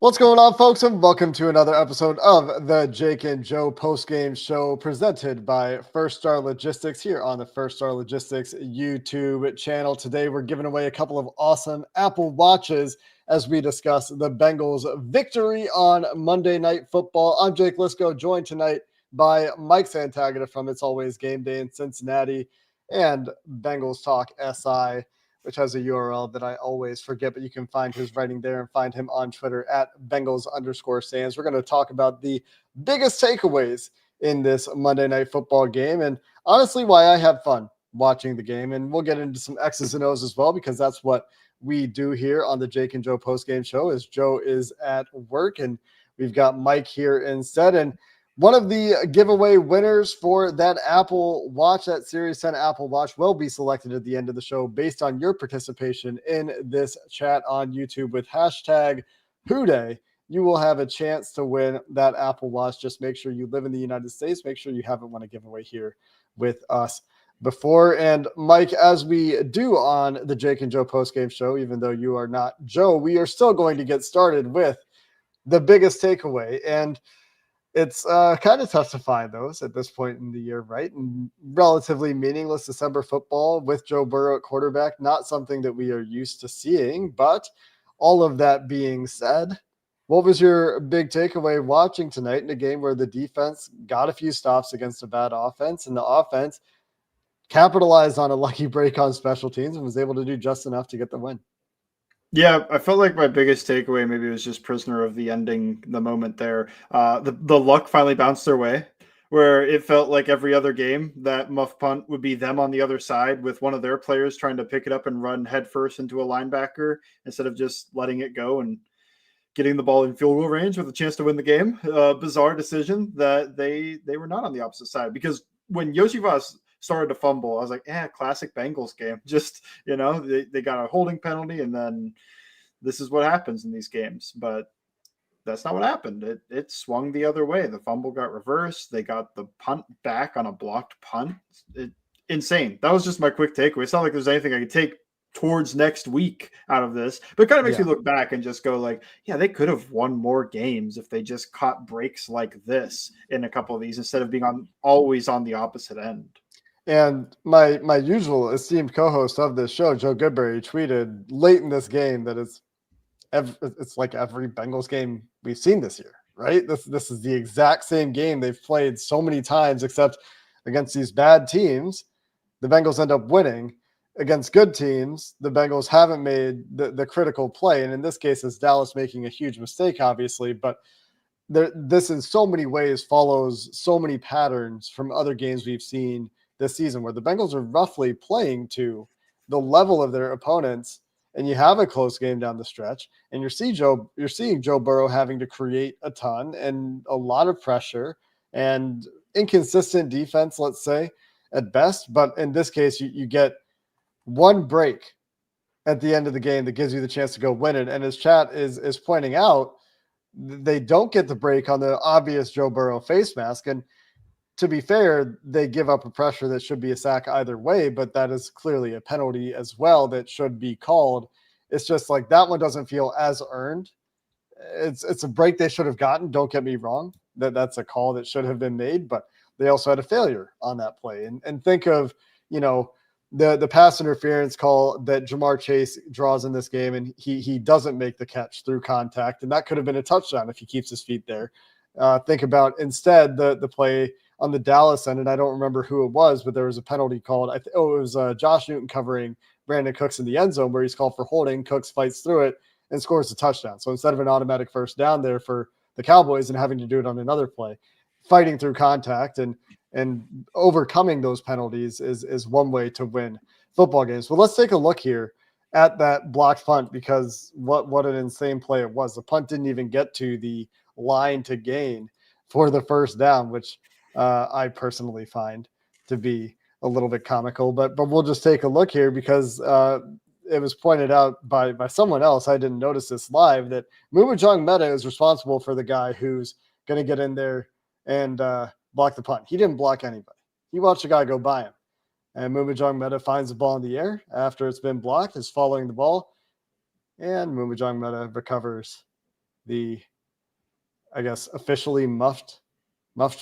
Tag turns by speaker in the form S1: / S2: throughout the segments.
S1: What's going on, folks, and welcome to another episode of the Jake and Joe Postgame Show presented by First Star Logistics here on the First Star Logistics YouTube channel. Today, we're giving away a couple of awesome Apple Watches as we discuss the Bengals' victory on Monday Night Football. I'm Jake Lisco, joined tonight by Mike Santagata from It's Always Game Day in Cincinnati and Bengals Talk SI, which has a URL that I always forget, but you can find his writing there and find him on Twitter at Bengals_Sands. We're going to talk about the biggest takeaways in this Monday Night Football game and honestly why I have fun watching the game. And we'll get into some X's and O's as well, because that's what we do here on the Jake and Joe Postgame Show, as Joe is at work and we've got Mike here instead. And one of the giveaway winners for that Apple Watch, that Series 10 Apple Watch, will be selected at the end of the show based on your participation in this chat on YouTube with hashtag Houday. You will have a chance to win that Apple Watch. Just make sure you live in the United States. Make sure you haven't won a giveaway here with us before. And Mike, as we do on the Jake and Joe Postgame Show, even though you are not Joe, we are still going to get started with the biggest takeaway. And it's kind of tough to find those at this point in the year, right? And relatively meaningless December football with Joe Burrow at quarterback, not something that we are used to seeing. But all of that being said, what was your big takeaway watching tonight in a game where the defense got a few stops against a bad offense and the offense capitalized on a lucky break on special teams and was able to do just enough to get the win?
S2: Yeah, I felt like my biggest takeaway maybe was just prisoner of the ending, the moment there. The luck finally bounced their way, where it felt like every other game that muff punt would be them on the other side with one of their players trying to pick it up and run headfirst into a linebacker instead of just letting it go and getting the ball in field goal range with a chance to win the game. Bizarre decision that they were not on the opposite side, because when Yosivas started to fumble, I was like, classic Bengals game. Just, they got a holding penalty, and then this is what happens in these games. But that's not what happened. It swung the other way. The fumble got reversed. They got the punt back on a blocked punt. Insane. That was just my quick takeaway. It's not like there's anything I could take towards next week out of this, but it kind of makes me look back and just go like, yeah, they could have won more games if they just caught breaks like this in a couple of these instead of being always on the opposite end.
S1: And my usual esteemed co-host of this show, Joe Goodberry, tweeted late in this game that it's like every Bengals game we've seen this year, right? This is the exact same game they've played so many times, except against these bad teams, the Bengals end up winning. Against good teams, the Bengals haven't made the critical play. And in this case, it's Dallas making a huge mistake, obviously, but this in so many ways follows so many patterns from other games we've seen this season, where the Bengals are roughly playing to the level of their opponents, and you have a close game down the stretch, and you're seeing Joe Burrow having to create a ton and a lot of pressure and inconsistent defense, let's say, at best. But in this case, you get one break at the end of the game that gives you the chance to go win it. And as chat is pointing out, they don't get the break on the obvious Joe Burrow face mask. And to be fair, they give up a pressure that should be a sack either way, but that is clearly a penalty as well that should be called. It's just like that one doesn't feel as earned. It's a break they should have gotten. Don't get me wrong. That's a call that should have been made, but they also had a failure on that play. And think of, the pass interference call that Jamar Chase draws in this game, and he doesn't make the catch through contact, and that could have been a touchdown if he keeps his feet there. Think about instead the play on the Dallas end, and I don't remember who it was, but there was a penalty called. It was Josh Newton covering Brandon Cooks in the end zone, where he's called for holding. Cooks fights through it and scores a touchdown. So instead of an automatic first down there for the Cowboys and having to do it on another play, fighting through contact and overcoming those penalties is one way to win football games. Well, let's take a look here at that blocked punt, because what an insane play it was. The punt didn't even get to the line to gain for the first down, which I personally find to be a little bit comical. But we'll just take a look here, because it was pointed out by someone else. I didn't notice this live, that Mumajong Meta is responsible for the guy who's going to get in there and block the punt. He didn't block anybody. He watched the guy go by him. And Mumajong Meta finds the ball in the air after it's been blocked, is following the ball, and Mumajong Meta recovers the, I guess, officially muffed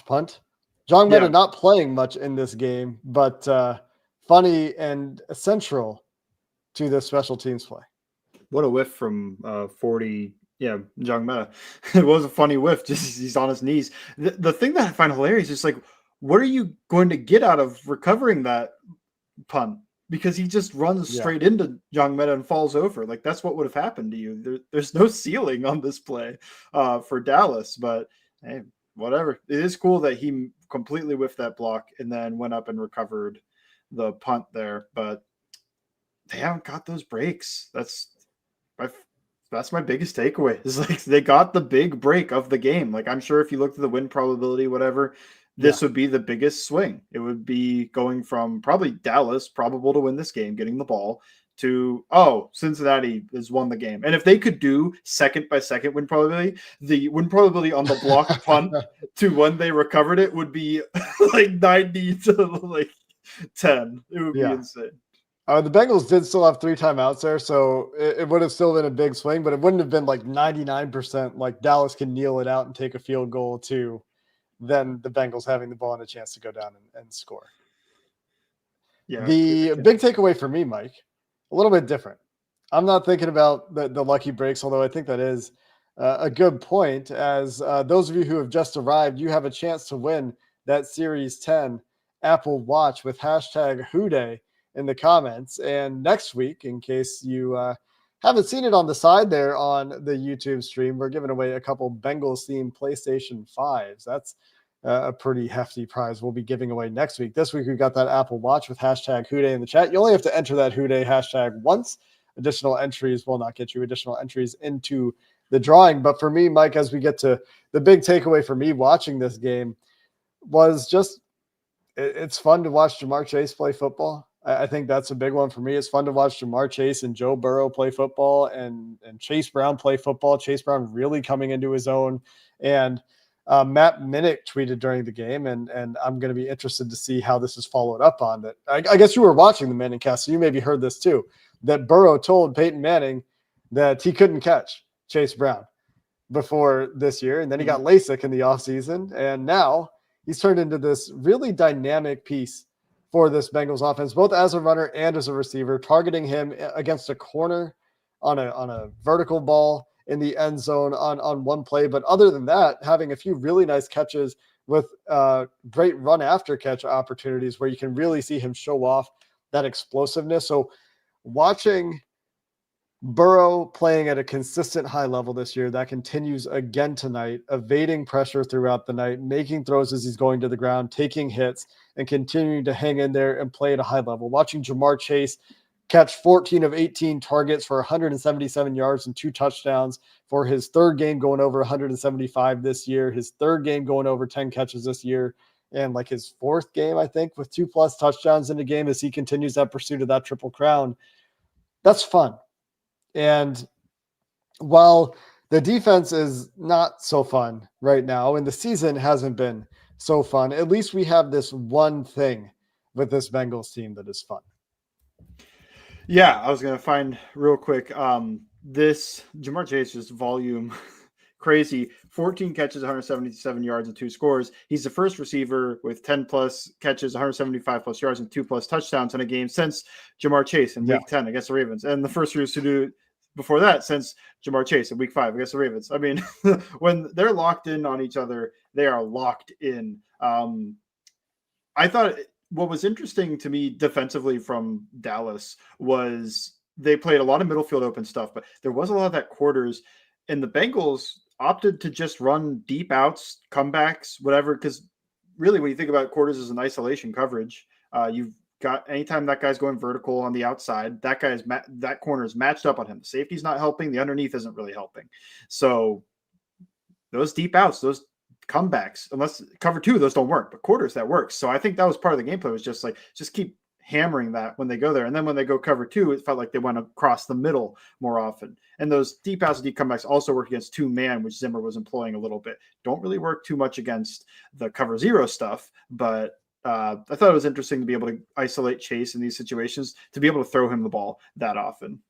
S1: punt. John
S2: Yeah.
S1: Meta not playing much in this game, but funny and central to the special teams play.
S2: What a whiff from 40. Yeah, Jung Meta. It was a funny whiff. Just he's on his knees. The thing that I find hilarious is like, what are you going to get out of recovering that punt? Because he just runs straight into Jung Meta and falls over. Like that's what would have happened to you. There's no ceiling on this play for Dallas. But hey, whatever. It is cool that he completely whiffed that block and then went up and recovered the punt there. But they haven't got those breaks. That's my biggest takeaway. Is like they got the big break of the game. Like I'm sure if you looked at the win probability, whatever, this would be the biggest swing. It would be going from probably Dallas probable to win this game, getting the ball, to Cincinnati has won the game. And if they could do second by second win probability, the win probability on the blocked punt to when they recovered it would be like 90 to like 10. It would be insane.
S1: The Bengals did still have 3 timeouts there, so it would have still been a big swing, but it wouldn't have been like 99% like Dallas can kneel it out and take a field goal to then the Bengals having the ball and a chance to go down and score.
S2: Yeah.
S1: The big takeaway for me, Mike, a little bit different. I'm not thinking about the lucky breaks, although I think that is a good point. As those of you who have just arrived, you have a chance to win that Series 10 Apple Watch with hashtag Houday in the comments. And next week, in case you haven't seen it on the side there on the YouTube stream, we're giving away a couple Bengals themed PlayStation 5s. That's a pretty hefty prize we'll be giving away next week. This week, we've got that Apple Watch with hashtag Houday in the chat. You only have to enter that Houday hashtag once. Additional entries will not get you additional entries into the drawing. But for me, Mike, as we get to the big takeaway for me watching this game was just it's fun to watch Ja'Marr Chase play football. I think that's a big one for me. It's fun to watch Ja'Marr Chase and Joe Burrow play football and Chase Brown play football. Chase Brown really coming into his own. And Matt Minnick tweeted during the game, and I'm going to be interested to see how this is followed up on. That I guess you were watching the Manning cast, so you maybe heard this too, that Burrow told Peyton Manning that he couldn't catch Chase Brown before this year. And then he got LASIK in the offseason, and now he's turned into this really dynamic piece for this Bengals offense, both as a runner and as a receiver, targeting him against a corner on a vertical ball in the end zone on one play. But other than that, having a few really nice catches with great run after catch opportunities where you can really see him show off that explosiveness. So watching Burrow playing at a consistent high level this year, that continues again tonight, evading pressure throughout the night, making throws as he's going to the ground, taking hits, and continuing to hang in there and play at a high level. Watching Ja'Marr Chase catch 14 of 18 targets for 177 yards and 2 touchdowns for his third game going over 175 this year, his third game going over 10 catches this year, and like his fourth game, I think, with 2+ touchdowns in the game as he continues that pursuit of that Triple Crown. That's fun. And while the defense is not so fun right now, and the season hasn't been so fun, at least we have this one thing with this Bengals team that is fun.
S2: Yeah, I was going to find real quick. This Ja'Marr Chase just volume crazy. 14 catches, 177 yards, and 2 scores. He's the first receiver with 10+ catches, 175+ yards, and 2+ touchdowns in a game since Ja'Marr Chase in Week 10 against the Ravens, and the first receiver to do before that since Ja'Marr Chase in Week 5 against the Ravens. I mean, when they're locked in on each other, they are locked in. I thought what was interesting to me defensively from Dallas was they played a lot of middle field open stuff, but there was a lot of that quarters, and the Bengals opted to just run deep outs, comebacks, whatever, because really when you think about quarters as an isolation coverage, you've got anytime that guy's going vertical on the outside, that corner is matched up on him. The safety's not helping, the underneath isn't really helping. So those deep outs, those comebacks, unless cover 2, those don't work, but quarters that works. So I think that was part of the gameplay, was just keep hammering that when they go there. And then when they go cover 2, it felt like they went across the middle more often. And those deep outs and deep comebacks also work against 2-man, which Zimmer was employing a little bit. Don't really work too much against the cover 0 stuff, but I thought it was interesting to be able to isolate Chase in these situations, to be able to throw him the ball that often.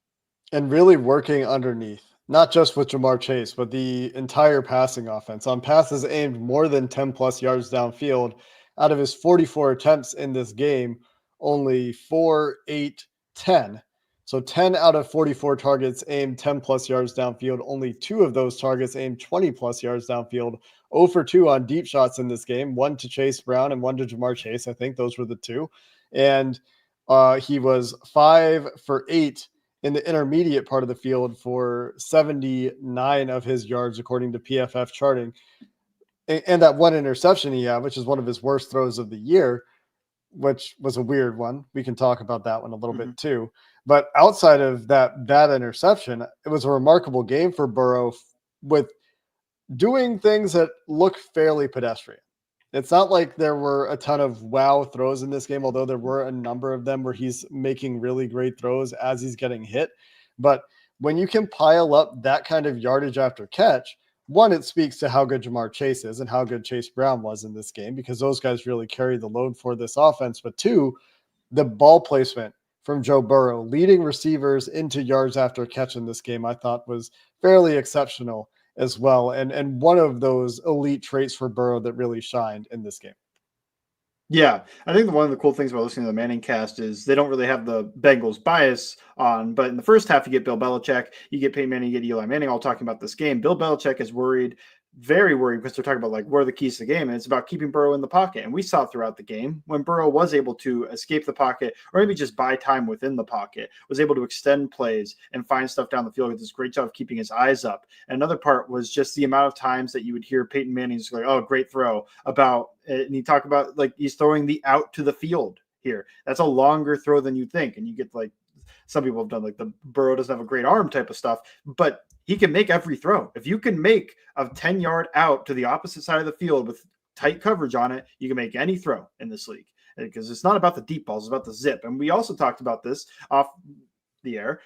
S1: And really working underneath not just with Jamar Chase, but the entire passing offense. On passes aimed more than 10 plus yards downfield, out of his 44 attempts in this game, only 4, 8, 10. So 10 out of 44 targets aimed 10 plus yards downfield. Only 2 of those targets aimed 20 plus yards downfield. 0 for 2 on deep shots in this game, 1 to Chase Brown and 1 to Jamar Chase. I think those were the 2. And he was 5 for 8 in the intermediate part of the field for 79 of his yards, according to PFF charting. And that one interception he had, which is one of his worst throws of the year, which was a weird one. We can talk about that one a little bit too. But outside of that interception, it was a remarkable game for Burrow with doing things that look fairly pedestrian. It's not like there were a ton of wow throws in this game, although there were a number of them where he's making really great throws as he's getting hit. But when you can pile up that kind of yardage after catch, one, it speaks to how good Jamar Chase is and how good Chase Brown was in this game, because those guys really carried the load for this offense. But two, the ball placement from Joe Burrow, leading receivers into yards after catch in this game, I thought was fairly exceptional as well. And one of those elite traits for Burrow that really shined in this game.
S2: Yeah, I think one of the cool things about listening to the Manning cast is they don't really have the Bengals bias on, but in the first half, you get Bill Belichick, you get Peyton Manning, you get Eli Manning all talking about this game. Bill Belichick is worried, very worried, because they're talking about like, what are the keys to the game? And it's about keeping Burrow in the pocket. And we saw throughout the game when Burrow was able to escape the pocket or maybe just buy time within the pocket, was able to extend plays and find stuff down the field. With this great job of keeping his eyes up. And another part was just the amount of times that you would hear Peyton Manning just like, oh, great throw about, and you talk about like he's throwing the out to the field here. That's a longer throw than you think. And you get like, some people have done like the Burrow doesn't have a great arm type of stuff, but he can make every throw. If you can make a 10-yard out to the opposite side of the field with tight coverage on it, you can make any throw in this league, because it's not about the deep balls, it's about the zip. And we also talked about this off the air.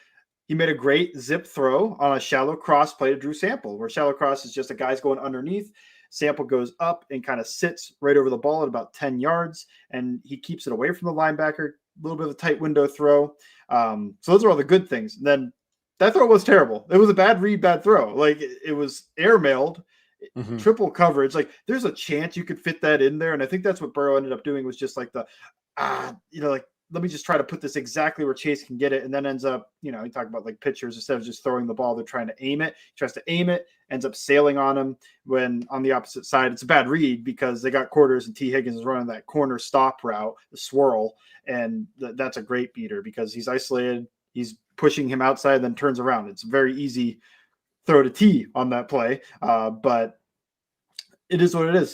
S2: He made a great zip throw on a shallow cross play to Drew Sample, where shallow cross is just a guy's going underneath. Sample goes up and kind of sits right over the ball at about 10 yards, and he keeps it away from the linebacker. A little bit of a tight window throw. So those are all the good things. And then that throw was terrible. It was a bad read, bad throw. Like it was airmailed, triple coverage. Like there's a chance you could fit that in there. And I think that's what Burrow ended up doing, was just like like, let me just try to put this exactly where Chase can get it. And then ends up, you talk about like pitchers, instead of just throwing the ball, they're trying to aim it. He tries to aim it, ends up sailing on him, when on the opposite side, it's a bad read because they got quarters and T. Higgins is running that corner stop route, the swirl. And that's a great beater because he's isolated. He's pushing him outside, then turns around. It's a very easy throw to T on that play. But it is what it is.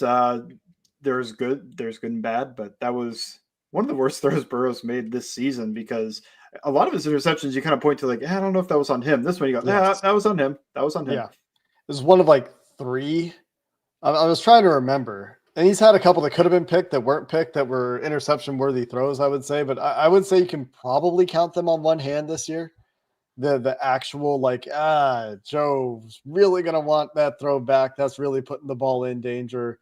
S2: There's good and bad, but that was one of the worst throws Burrow's made this season, because a lot of his interceptions you kind of point to like, I don't know if that was on him. This one you go, that was on him. That was on him.
S1: Yeah. It was one of like 3. I was trying to remember. And he's had a couple that could have been picked that weren't picked, that were interception worthy throws, I would say. But I would say you can probably count them on one hand this year. The actual like, Joe's really going to want that throw back. That's really putting the ball in danger.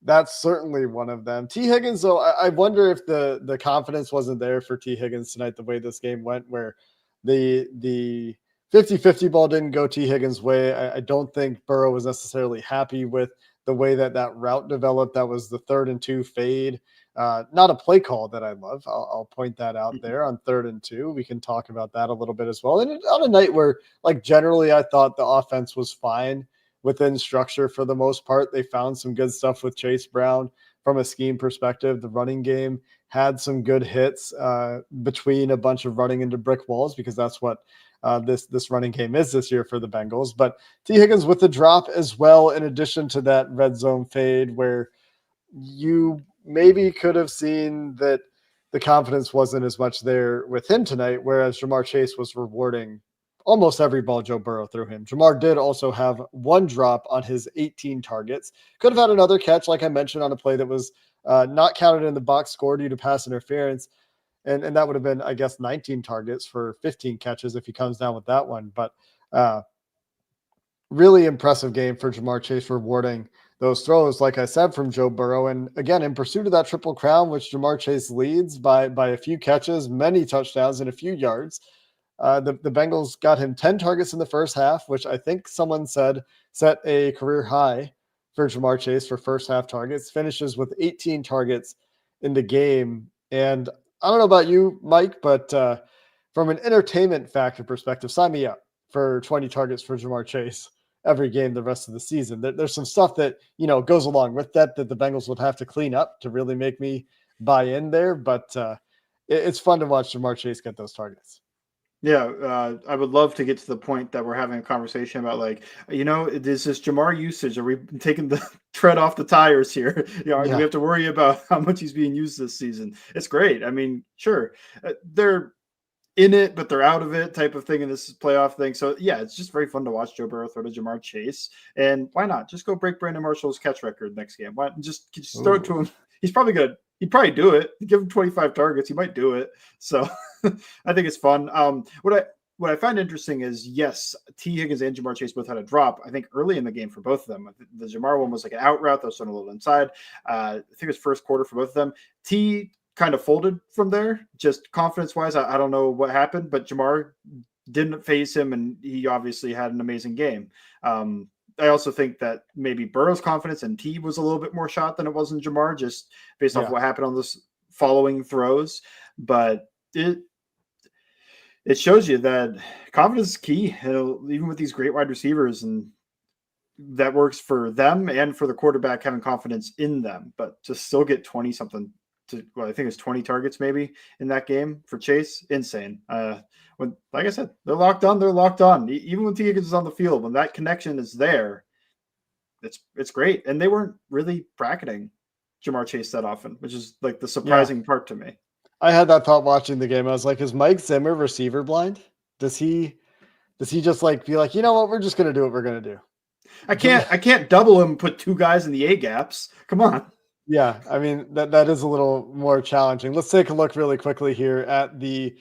S1: That's certainly one of them. T. Higgins, though, I wonder if the confidence wasn't there for T. Higgins tonight, the way this game went, where the 50-50 ball didn't go T. Higgins' way. I don't think Burrow was necessarily happy with the way that route developed. That was the 3rd and 2 fade. Not a play call that I love. I'll point that out there on 3rd and 2. We can talk about that a little bit as well. And on a night where, like, generally I thought the offense was fine within structure for the most part. They found some good stuff with Chase Brown from a scheme perspective. The running game had some good hits between a bunch of running into brick walls, because that's what this running game is this year for the Bengals. But T. Higgins with the drop as well, in addition to that red zone fade, where you maybe could have seen that the confidence wasn't as much there with him tonight, whereas Jamar Chase was rewarding almost every ball Joe Burrow threw him. Jamar did also have 1 drop on his 18 targets. Could have had another catch, like I mentioned, on a play that was not counted in the box score due to pass interference. And that would have been, I guess, 19 targets for 15 catches if he comes down with that one. But really impressive game for Jamar Chase, rewarding those throws, like I said, from Joe Burrow. And again, in pursuit of that Triple Crown, which Jamar Chase leads by a few catches, many touchdowns, and a few yards. The Bengals got him 10 targets in the first half, which I think someone said set a career high for Jamar Chase for first half targets, finishes with 18 targets in the game. And I don't know about you, Mike, but from an entertainment factor perspective, sign me up for 20 targets for Jamar Chase every game the rest of the season. There's some stuff that, goes along with that the Bengals would have to clean up to really make me buy in there. But it's fun to watch Jamar Chase get those targets.
S2: Yeah, I would love to get to the point that we're having a conversation about, like, is this Jamar usage? Are we taking the tread off the tires here? Do we have to worry about how much he's being used this season? It's great. I mean, sure, they're in it, but they're out of it type of thing in this playoff thing. So, yeah, it's just very fun to watch Joe Burrow throw to Jamar Chase. And why not? Just go break Brandon Marshall's catch record next game. Why just throw it to him? He's probably good. He'd probably do it. Give him 25 targets. He might do it. So I think it's fun. What I find interesting is, yes, T. Higgins and Jamar Chase both had a drop, I think, early in the game for both of them. The Jamar one was like an out route that was thrown a little inside. I think it was first quarter for both of them. T kind of folded from there, just confidence-wise. I don't know what happened, but Jamar didn't phase him, and he obviously had an amazing game. I also think that maybe Burrow's confidence and T was a little bit more shot than it was in Jamar, just based off what happened on those following throws. But it shows you that confidence is key, even with these great wide receivers, and that works for them and for the quarterback having confidence in them. But to still get 20-something I think it was 20 targets maybe in that game for Chase, insane. When, like I said, they're locked on. They're locked on. Even when T. Higgins is on the field, when that connection is there, it's great. And they weren't really bracketing Jamar Chase that often, which is like the surprising part to me.
S1: I had that thought watching the game. I was like, is Mike Zimmer receiver blind? Does he just like be like, you know what, we're just gonna do what we're gonna do?
S2: I can't double him, put two guys in the A gaps. Come on.
S1: Yeah, I mean that is a little more challenging. Let's take a look really quickly here at the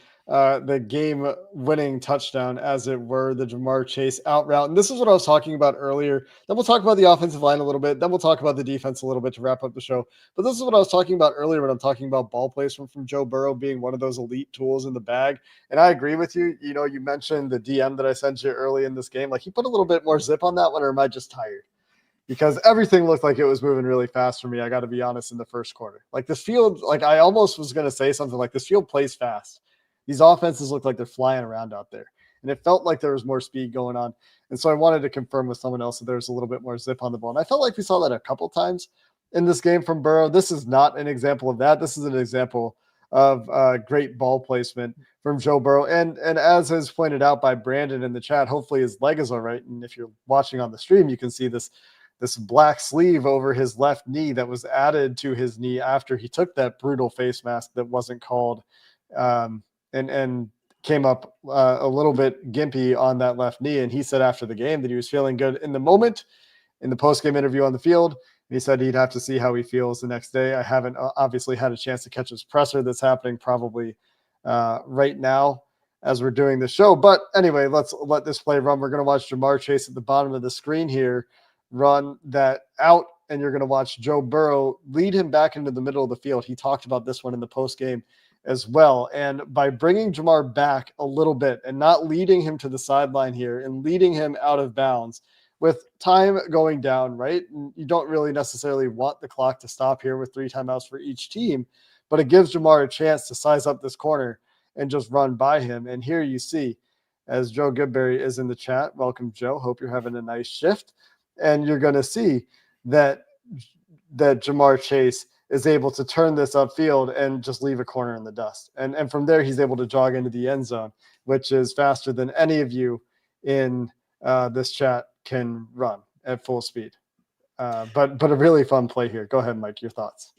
S1: game-winning touchdown, as it were, the Jamar Chase out route. And this is what I was talking about earlier. Then we'll talk about the offensive line a little bit. Then we'll talk about the defense a little bit to wrap up the show. But this is what I was talking about earlier when I'm talking about ball placement from Joe Burrow being one of those elite tools in the bag. And I agree with you. You mentioned the DM that I sent you early in this game. Like, he put a little bit more zip on that one, or am I just tired? Because everything looked like it was moving really fast for me. I got to be honest, in the first quarter. Like, this field, like, I almost was going to say something like, this field plays fast. These offenses look like they're flying around out there. And it felt like there was more speed going on. And so I wanted to confirm with someone else that there's a little bit more zip on the ball. And I felt like we saw that a couple times in this game from Burrow. This is not an example of that. This is an example of great ball placement from Joe Burrow. And as is pointed out by Brandon in the chat, hopefully his leg is all right. And if you're watching on the stream, you can see this black sleeve over his left knee that was added to his knee after he took that brutal face mask that wasn't called, and came up a little bit gimpy on that left knee. And he said after the game that he was feeling good in the moment in the post-game interview on the field. And he said he'd have to see how he feels the next day. I haven't obviously had a chance to catch his presser that's happening probably right now as we're doing the show. But anyway, let's let this play run. We're going to watch Jamar Chase at the bottom of the screen here run that out, and you're going to watch Joe Burrow lead him back into the middle of the field. He talked about this one in the post-game as well. And by bringing Jamar back a little bit and not leading him to the sideline here and leading him out of bounds with time going down, right? And you don't really necessarily want the clock to stop here with 3 timeouts for each team, but it gives Jamar a chance to size up this corner and just run by him. And here you see, as Joe Goodberry is in the chat, welcome, Joe. Hope you're having a nice shift. And you're going to see that Jamar Chase is able to turn this upfield and just leave a corner in the dust. And from there, he's able to jog into the end zone, which is faster than any of you in this chat can run at full speed. But a really fun play here. Go ahead, Mike, your thoughts.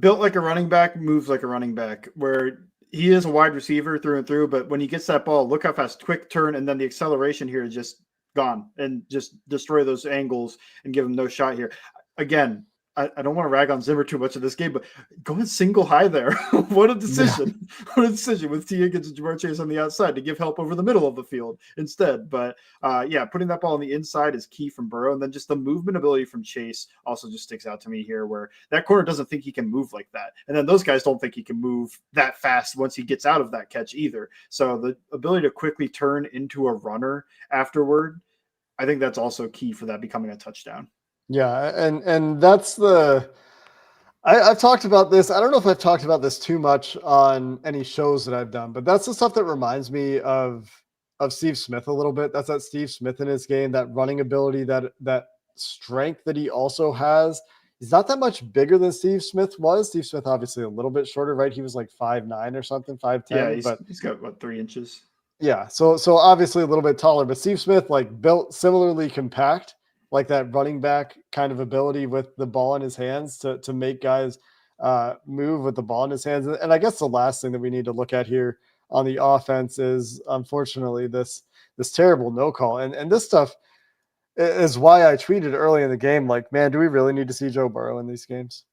S2: Built like a running back, moves like a running back, where he is a wide receiver through and through, but when he gets that ball, look how fast, quick turn, and then the acceleration here is just gone, and just destroy those angles and give him no shot here. Again, I don't want to rag on Zimmer too much in this game, but going single high there. What a decision. Yeah. What a decision with T. Higgins and Jamar Chase on the outside to give help over the middle of the field instead. But putting that ball on the inside is key from Burrow. And then just the movement ability from Chase also just sticks out to me here, where that corner doesn't think he can move like that. And then those guys don't think he can move that fast once he gets out of that catch either. So the ability to quickly turn into a runner afterward, I think that's also key for that becoming a touchdown.
S1: Yeah, and that's I've talked about this. I don't know if I've talked about this too much on any shows that I've done, but that's the stuff that reminds me of Steve Smith a little bit. That's that Steve Smith in his game, that running ability, that strength that he also has. He's not that much bigger than Steve Smith was. Steve Smith obviously a little bit shorter, right? He was like 5'9" or something, 5'10".
S2: Yeah,
S1: but
S2: he's got what, 3 inches.
S1: Yeah, so obviously a little bit taller, but Steve Smith like built similarly compact, like that running back kind of ability with the ball in his hands to make guys move with the ball in his hands. And I guess the last thing that we need to look at here on the offense is unfortunately this terrible no call. And this stuff is why I tweeted early in the game, like, man, do we really need to see Joe Burrow in these games?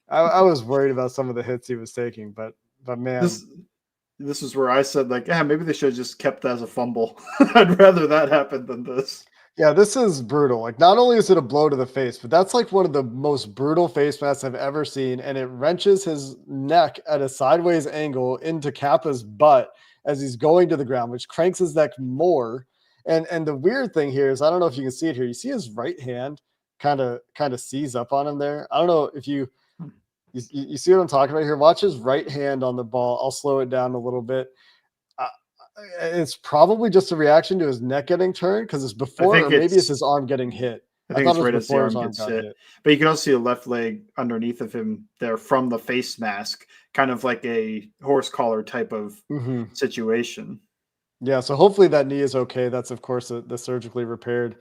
S1: I was worried about some of the hits he was taking, but man.
S2: This is where I said, like, yeah, maybe they should have just kept that as a fumble. I'd rather that happen than this.
S1: Yeah, this is brutal. Like, not only is it a blow to the face, but that's like one of the most brutal face masks I've ever seen. And it wrenches his neck at a sideways angle into Kappa's butt as he's going to the ground, which cranks his neck more. And the weird thing here is, I don't know if you can see it here. You see his right hand kind of seize up on him there. I don't know if you see what I'm talking about here. Watch his right hand on the ball. I'll slow it down a little bit. It's probably just a reaction to his neck getting turned because it's before, or maybe it's his arm getting hit.
S2: I think it's right as the arm gets hit. But you can also see the left leg underneath of him there from the face mask, kind of like a horse collar type of situation.
S1: Yeah, so hopefully that knee is okay. That's, of course, the surgically repaired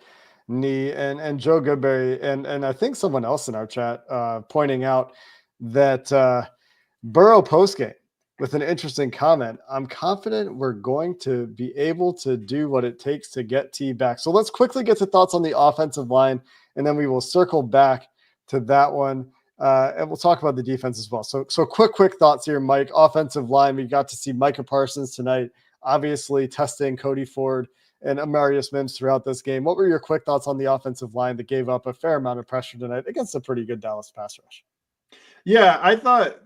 S1: knee. And Joe Goodberry and I think someone else in our chat pointing out that Burrow postgame with an interesting comment. I'm confident we're going to be able to do what it takes to get T back. So let's quickly get to thoughts on the offensive line, and then we will circle back to that one. And we'll talk about the defense as well. So quick thoughts here, Mike. Offensive line, we got to see Micah Parsons tonight, obviously testing Cody Ford and Amarius Mims throughout this game. What were your quick thoughts on the offensive line that gave up a fair amount of pressure tonight against a pretty good Dallas pass rush?
S2: Yeah,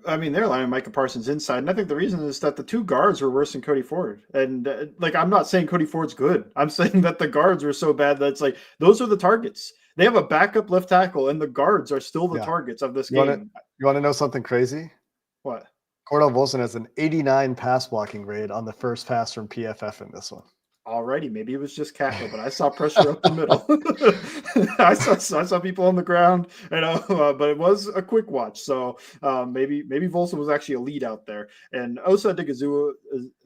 S2: they're lining Micah Parsons inside, and I think the reason is that the two guards were worse than Cody Ford. And I'm not saying Cody Ford's good. I'm saying that the guards were so bad that it's like those are the targets. They have a backup left tackle, and the guards are still the targets of this game.
S1: You want to know something crazy?
S2: What?
S1: Cordell Wilson has an 89 pass blocking grade on the first pass from PFF in this one.
S2: Alrighty, maybe it was just Kappa, but I saw pressure up the middle. I saw people on the ground, but it was a quick watch. So maybe Volson was actually a lead out there. And Osa Digazua,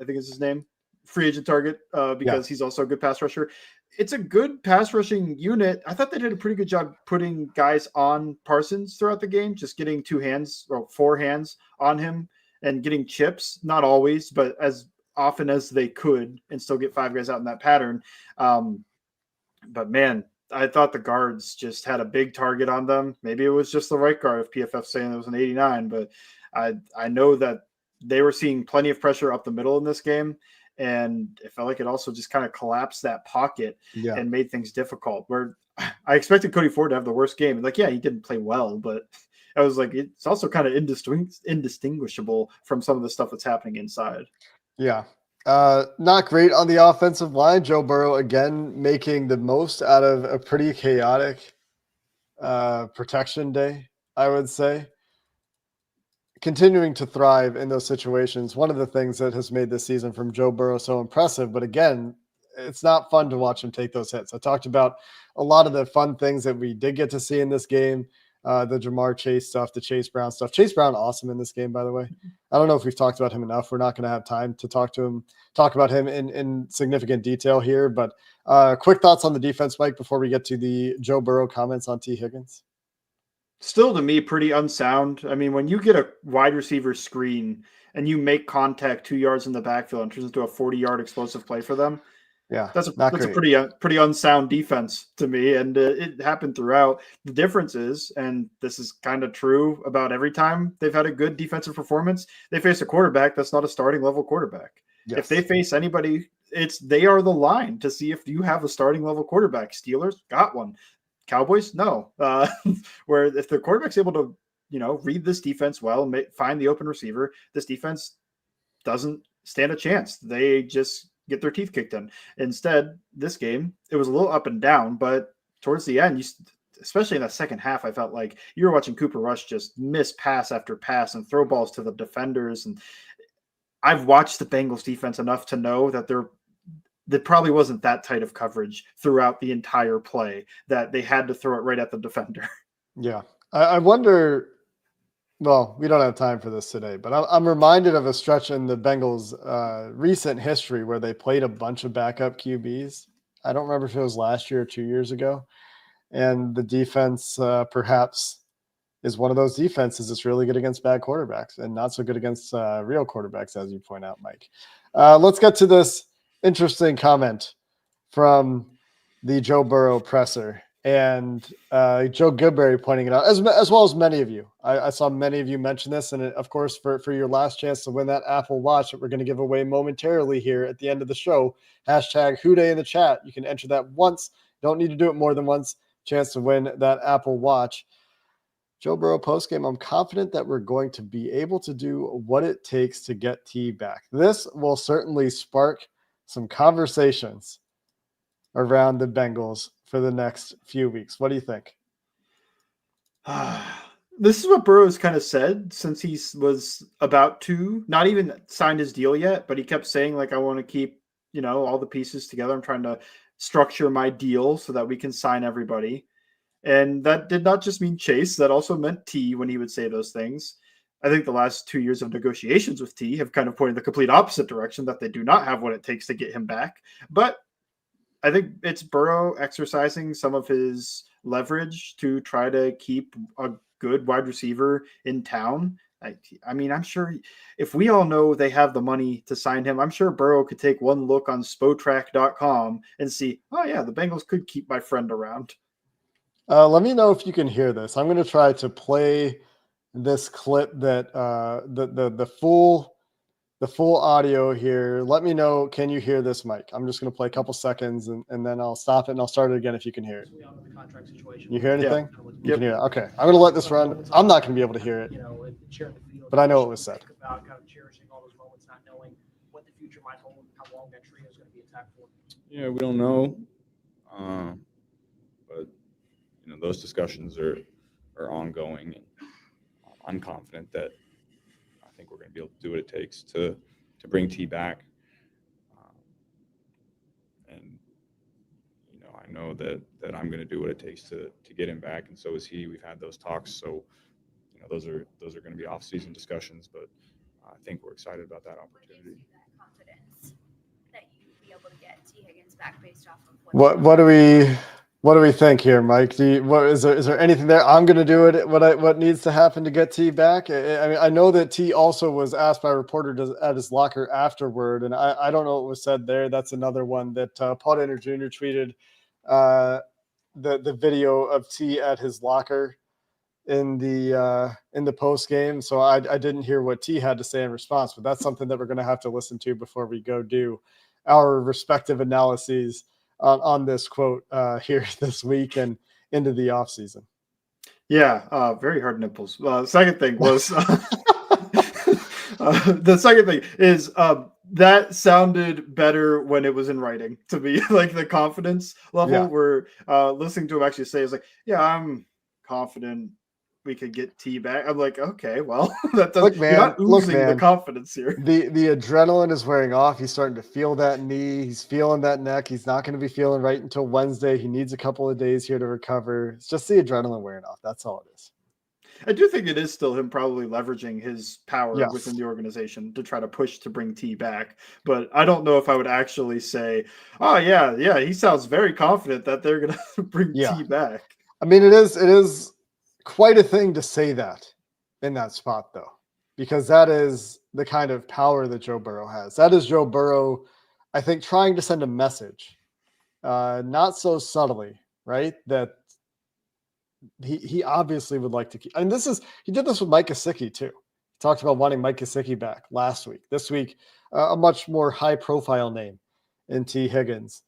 S2: I think is his name, free agent target because he's also a good pass rusher. It's a good pass rushing unit. I thought they did a pretty good job putting guys on Parsons throughout the game, just getting 4 hands on him and getting chips. Not always, but as often as they could, and still get 5 guys out in that pattern. But man, I thought the guards just had a big target on them. Maybe it was just the right guard if PFF saying it was an 89, but I know that they were seeing plenty of pressure up the middle in this game. And it felt like it also just kind of collapsed that pocket and made things difficult, where I expected Cody Ford to have the worst game. Like, yeah, he didn't play well, but I was like, it's also kind of indistinguishable from some of the stuff that's happening inside.
S1: Yeah. Not great on the offensive line. Joe Burrow, again, making the most out of a pretty chaotic protection day, I would say. Continuing to thrive in those situations. One of the things that has made this season from Joe Burrow so impressive, but again, it's not fun to watch him take those hits. I talked about a lot of the fun things that we did get to see in this game. The Jamar Chase stuff, the Chase Brown stuff. Chase Brown, awesome in this game, by the way. I don't know if we've talked about him enough. We're not going to have time to talk about him in significant detail here, but quick thoughts on the defense, Mike, before we get to the Joe Burrow comments on T. Higgins.
S2: Still, to me, pretty unsound. I mean, when you get a wide receiver screen and you make contact 2 yards in the backfield and turns into a 40-yard explosive play for them,
S1: Yeah,
S2: That's
S1: not
S2: a
S1: great.
S2: pretty unsound defense to me, and it happened throughout. The difference is, and this is kind of true about every time they've had a good defensive performance, they face a quarterback that's not a starting level quarterback. If they
S1: Yes.
S2: face anybody, they are the line to see if you have a starting level quarterback. Steelers got one. Cowboys, no. Where if the quarterback's able to, read this defense well, find the open receiver, this defense doesn't stand a chance. They just get their teeth kicked in. Instead, this game, it was a little up and down, but towards the end, especially in that second half, I felt like you were watching Cooper Rush just miss pass after pass and throw balls to the defenders. And I've watched the Bengals defense enough to know that there probably wasn't that tight of coverage throughout the entire play that they had to throw it right at the defender.
S1: Yeah. I wonder, well, we don't have time for this today, but I'm reminded of a stretch in the Bengals' recent history where they played a bunch of backup QBs. I don't remember if it was last year or 2 years ago. And the defense perhaps is one of those defenses that's really good against bad quarterbacks and not so good against real quarterbacks, as you point out, Mike. Let's get to this interesting comment from the Joe Burrow presser. And Joe Goodberry pointing it out, as well as many of you. I saw many of you mention this. And of course, for your last chance to win that Apple Watch that we're going to give away momentarily here at the end of the show, hashtag Houday in the chat. You can enter that once. Don't need to do it more than once. Chance to win that Apple Watch. Joe Burrow postgame, I'm confident that we're going to be able to do what it takes to get T back. This will certainly spark some conversations around the Bengals for the next few weeks. What do you think?
S2: This is what Burrow's kind of said since he was about to not even signed his deal yet, but he kept saying, like, I want to keep, all the pieces together. I'm trying to structure my deal so that we can sign everybody. And that did not just mean Chase. That also meant T when he would say those things. I think the last 2 years of negotiations with T have kind of pointed the complete opposite direction, that they do not have what it takes to get him back. But I think it's Burrow exercising some of his leverage to try to keep a good wide receiver in town. I mean, I'm sure if we all know they have the money to sign him, I'm sure Burrow could take one look on Spotrac.com and see, oh yeah, the Bengals could keep my friend around.
S1: Let me know if you can hear this. I'm going to try to play this clip that the full audio here. Let me know. Can you hear this, Mike? I'm just going to play a couple seconds and then I'll stop it and I'll start it again if you can hear it. You hear anything?
S2: Yeah.
S1: You can hear it. Okay. I'm going to let this run. I'm not going to be able to hear it, but I know what was said.
S3: About kind of cherishing all those moments, not knowing what the future might hold, how long that trio is going to be intact for.
S4: Yeah, we don't know. But those discussions are ongoing, and I'm confident that I think we're going to be able to do what it takes to bring T back. And I know that I'm going to do what it takes to get him back, and so is he. We've had those talks, so those are going to be off-season discussions, but I think we're excited about that opportunity.
S5: That confidence that you'd be able to get T Higgins back based off of
S1: What do we think here, Mike? Is there anything there? I'm going to do it. What needs to happen to get T back? I mean, I know that T also was asked by a reporter at his locker afterward, and I don't know what was said there. That's another one that Paul Dehner Jr. tweeted the video of T at his locker in the post game. So I didn't hear what T had to say in response, but that's something that we're going to have to listen to before we go do our respective analyses on this quote here this week and into the off season.
S2: Yeah, very hard nipples. Second thing was the second thing is that sounded better when it was in writing to me. Like the confidence level we're listening to him actually say is like, yeah, I'm confident we could get T back. I'm like, okay, well, that doesn't. You're not oozing the confidence here.
S1: The adrenaline is wearing off. He's starting to feel that knee. He's feeling that neck. He's not going to be feeling right until Wednesday. He needs a couple of days here to recover. It's just the adrenaline wearing off. That's all it is.
S2: I do think it is still him probably leveraging his power within the organization to try to push to bring T back. But I don't know if I would actually say, oh, yeah, he sounds very confident that they're going to bring T back.
S1: I mean, it is quite a thing to say that in that spot, though, because that is the kind of power that Joe Burrow has. That is Joe Burrow I think, trying to send a message, not so subtly, right? That he obviously would like to keep. And he did this with Mike Gesicki too. He talked about wanting Mike Gesicki back last week. This week, a much more high profile name in T. Higgins.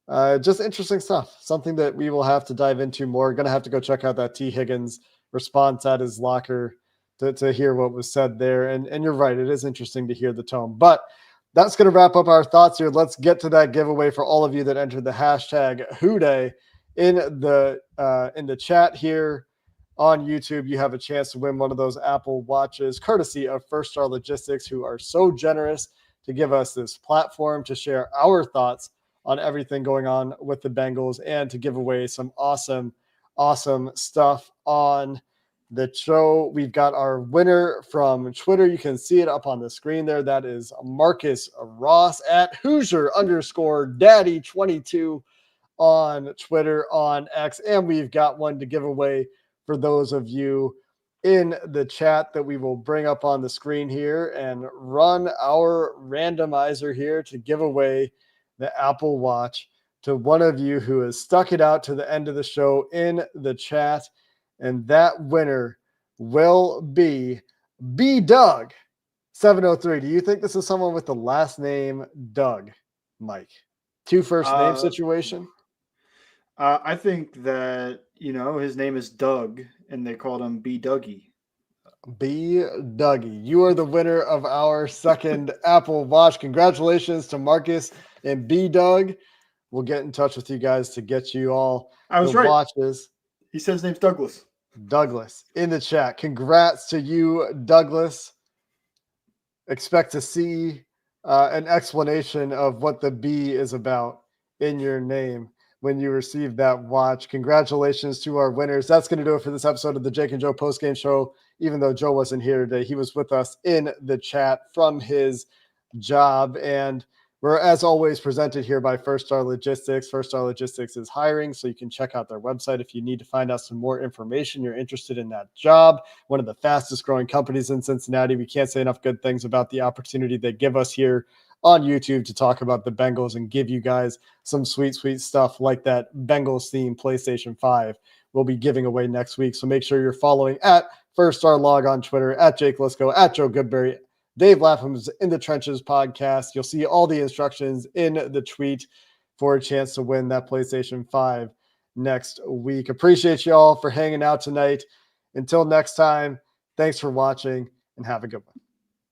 S1: Just interesting stuff. Something that we will have to dive into more. Going to have to go check out that T. Higgins response at his locker to hear what was said there. And you're right. It is interesting to hear the tone. But that's going to wrap up our thoughts here. Let's get to that giveaway for all of you that entered the hashtag Houday in the chat here on YouTube. You have a chance to win one of those Apple Watches, courtesy of First Star Logistics, who are so generous to give us this platform to share our thoughts on everything going on with the Bengals and to give away some awesome stuff on the show. We've got our winner from Twitter. You can see it up on the screen there. That is Marcus Ross at Hoosier_Daddy22 on Twitter, on X. And we've got one to give away for those of you in the chat that we will bring up on the screen here and run our randomizer here to give away the Apple Watch to one of you who has stuck it out to the end of the show in the chat. And that winner will be B-Doug 703. Do you think this is someone with the last name Doug, Mike? Two first name situation?
S2: I think that, his name is Doug, and they called him B-Dougie.
S1: B-Dougie. You are the winner of our second Apple Watch. Congratulations to Marcus and B-Doug. We'll get in touch with you guys to get you all watches.
S2: He says his name's Douglas.
S1: Douglas in the chat. Congrats to you, Douglas. Expect to see an explanation of what the B is about in your name when you receive that watch. Congratulations to our winners. That's going to do it for this episode of the Jake and Joe Postgame Show. Even though Joe wasn't here today, he was with us in the chat from his job. And we're, as always, presented here by First Star Logistics. First Star Logistics is hiring, so you can check out their website if you need to find out some more information. You're interested in that job. One of the fastest growing companies in Cincinnati. We can't say enough good things about the opportunity they give us here on YouTube to talk about the Bengals and give you guys some sweet stuff like that Bengals themed PlayStation 5 we'll be giving away next week. So make sure you're following at First Star Log on Twitter, at Jake Lisco, at Joe Goodberry, Dave Lapham's In the Trenches podcast. You'll see all the instructions in the tweet for a chance to win that PlayStation 5 next week. Appreciate you all for hanging out tonight. Until next time, thanks for watching and have a good one.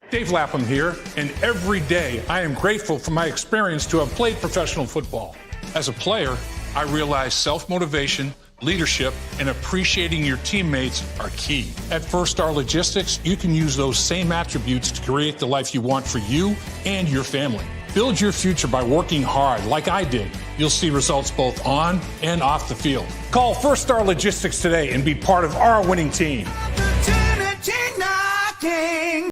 S6: Dave Lapham here, and every day I am grateful for my experience to have played professional football. As a player, I realize self-motivation, leadership, and appreciating your teammates are key. At First Star Logistics, you can use those same attributes to create the life you want for you and your family. Build your future by working hard like I did. You'll see results both on and off the field. Call First Star Logistics today and be part of our winning team.